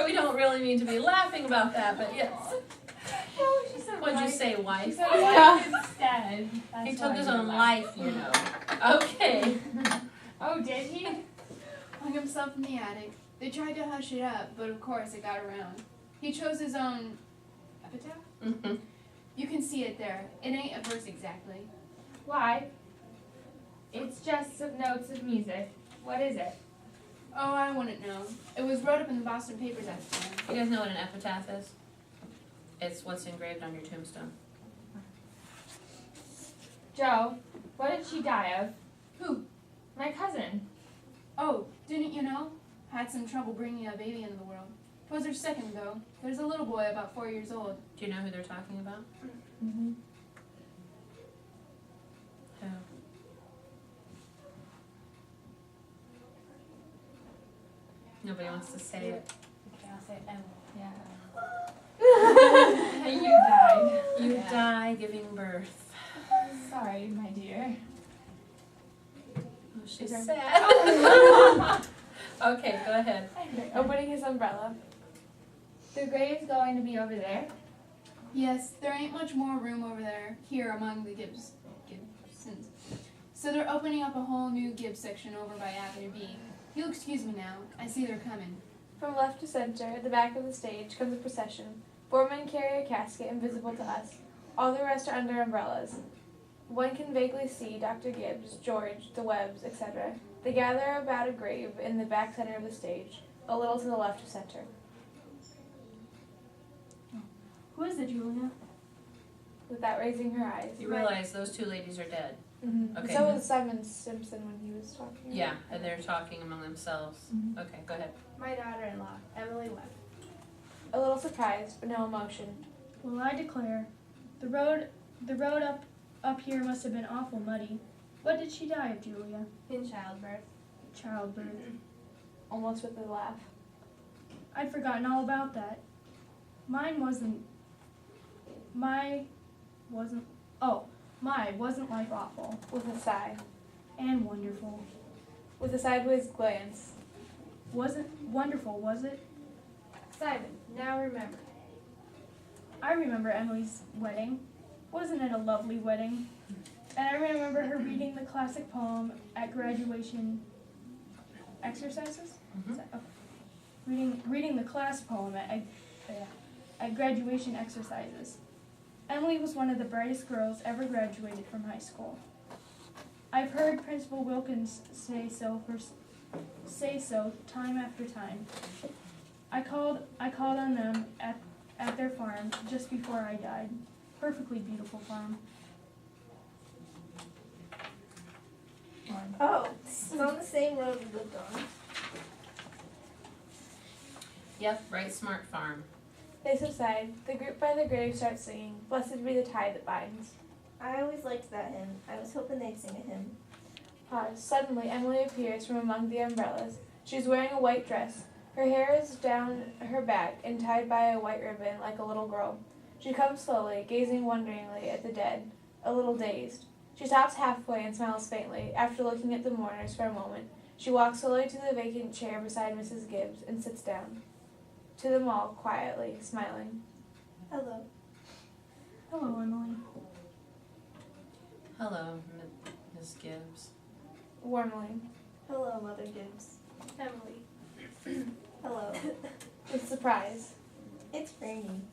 We don't really mean to be laughing about that, but yes. Oh, she said What'd you wife. say, She wife? said wife instead. That's He why took his I own laughed. life, you know. Okay. Oh, did he? Hung himself in the attic. They tried to hush it up, but of course it got around. He chose his own epitaph? Mhm. You can see it there. It ain't a verse exactly. Why? It's just some notes of music. What is it? Oh, I wouldn't know. It was wrote up in the Boston papers at the time. You guys know what an epitaph is? It's what's engraved on your tombstone. Joe, what did she die of? Who? My cousin. Oh, didn't you know? Had some trouble bringing a baby into the world. 'Twas her second, though. There's a little boy about 4 years old. Do you know who they're talking about? Mm-hmm. Who? Nobody wants to say it. Okay, I'll say Emily. Yeah. You died. You Yeah. die giving birth. Sorry, my dear. Oh, she's Okay. sad. Okay, go ahead. Opening his umbrella. The grave's going to be over there. Yes, there ain't much more room over there, here among the Gibsons. So they're opening up a whole new Gibbs section over by Avenue B. You'll excuse me now. I see they're coming. From left to center, at the back of the stage, comes a procession. 4 men carry a casket invisible to us. All the rest are under umbrellas. One can vaguely see Dr. Gibbs, George, the Webbs, etc. They gather about a grave in the back center of the stage, a little to the left of center. Who is it, Julia? Without raising her eyes. You realize those two ladies are dead. Mm-hmm. Okay. So was Simon Simpson when he was talking. Yeah, and they're talking among themselves. Mhm. Okay, go ahead. My daughter-in-law, Emily Webb. A little surprised, but no emotion. Well, I declare, the road up here must have been awful muddy. What did she die of, Julia? In childbirth. Childbirth. Almost with a laugh. I'd forgotten all about that. My wasn't life awful With a sigh. and wonderful. With a sideways glance. Wasn't wonderful, was it? Simon, now remember. I remember Emily's wedding. Wasn't it a lovely wedding? And I remember her reading the classic poem at graduation exercises? Mhm. Is that- okay. Reading the class poem at graduation exercises. Emily was one of the brightest girls ever graduated from high school. I've heard Principal Wilkins say so time after time. I called on them at their farm just before I died. Perfectly beautiful farm. Oh, it's on the same road we lived on. Yep, right smart farm. They subside. The group by the grave starts singing, "Blessed be the tie that binds." I always liked that hymn. I was hoping they'd sing a hymn. Pause. Suddenly, Emily appears from among the umbrellas. She's wearing a white dress. Her hair is down her back and tied by a white ribbon like a little girl. She comes slowly, gazing wonderingly at the dead, a little dazed. She stops halfway and smiles faintly. After looking at the mourners for a moment, she walks slowly to the vacant chair beside Mrs. Gibbs and sits down. To them all, quietly, smiling. Hello. Hello, Emily. Hello, Miss Gibbs. Warmly. Hello, Mother Gibbs. Emily. Hello. With surprise. It's raining.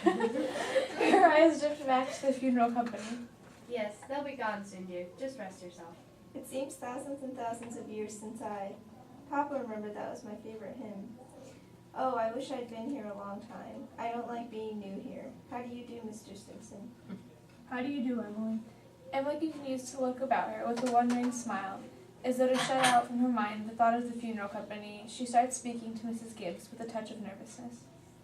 Her eyes drift back to the funeral company. Yes, they'll be gone soon, dear. Just rest yourself. It seems thousands and thousands of years since Papa remembered that was my favorite hymn. Oh, I wish I'd been here a long time. I don't like being new here. How do you do, Mr. Simpson? How do you do, Emily? Emily continues to look about her with a wondering smile. As though to shut out from her mind the thought of the funeral company, she starts speaking to Mrs. Gibbs with a touch of nervousness.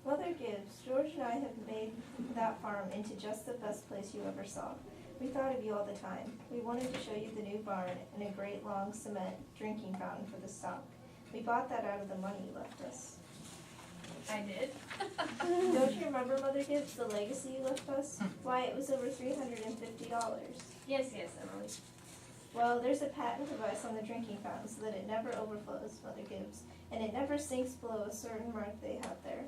Mother Gibbs, George and I have made that farm into just the best place you ever saw. We thought of you all the time. We wanted to show you the new barn and a great long cement drinking fountain for the stock. We bought that out of the money you left us. I did. Don't you remember, Mother Gibbs, the legacy you left us? Why, it was over $350. Yes, Emily. Well, there's a patent device on the drinking fountain so that it never overflows, Mother Gibbs, and it never sinks below a certain mark they have there.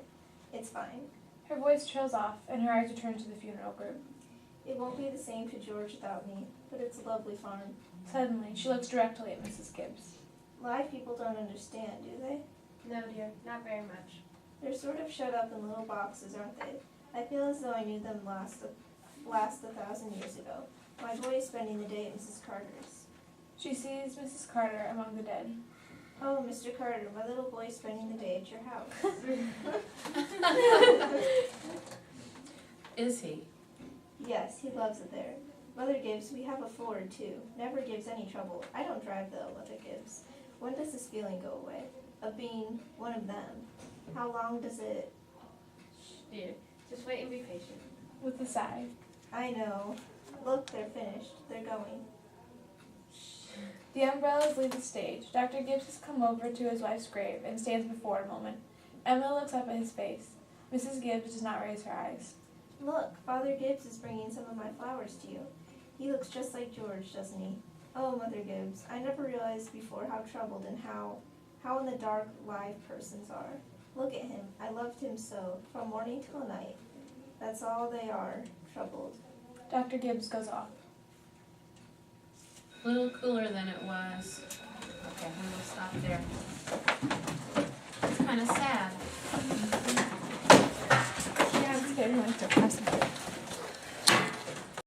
It's fine. Her voice trails off, and her eyes return to the funeral group. It won't be the same to George without me, but it's a lovely farm. Suddenly, she looks directly at Mrs. Gibbs. Live people don't understand, do they? No, dear, not very much. They're sort of shut up in little boxes, aren't they? I feel as though I knew them last 1,000 years ago. My boy is spending the day at Mrs. Carter's. She sees Mrs. Carter among the dead. Oh, Mr. Carter, my little boy is spending the day at your house. Is he? Yes, he loves it there. Mother Gibbs, we have a Ford, too. Never gives any trouble. I don't drive, though, Mother Gibbs. When does this feeling go away? Of being one of them? How long does it... Shh, dear, just wait and be patient. With a sigh. I know. Look, they're finished. They're going. The umbrellas leave the stage. Dr. Gibbs has come over to his wife's grave and stands before it a moment. Emily looks up at his face. Mrs. Gibbs does not raise her eyes. Look, Father Gibbs is bringing some of my flowers to you. He looks just like George, doesn't he? Oh, Mother Gibbs, I never realized before how troubled and how in the dark live persons are. Look at him. I loved him so, from morning till night. That's all they are, troubled. Dr. Gibbs goes off. A little cooler than it was. Okay, we will stop there.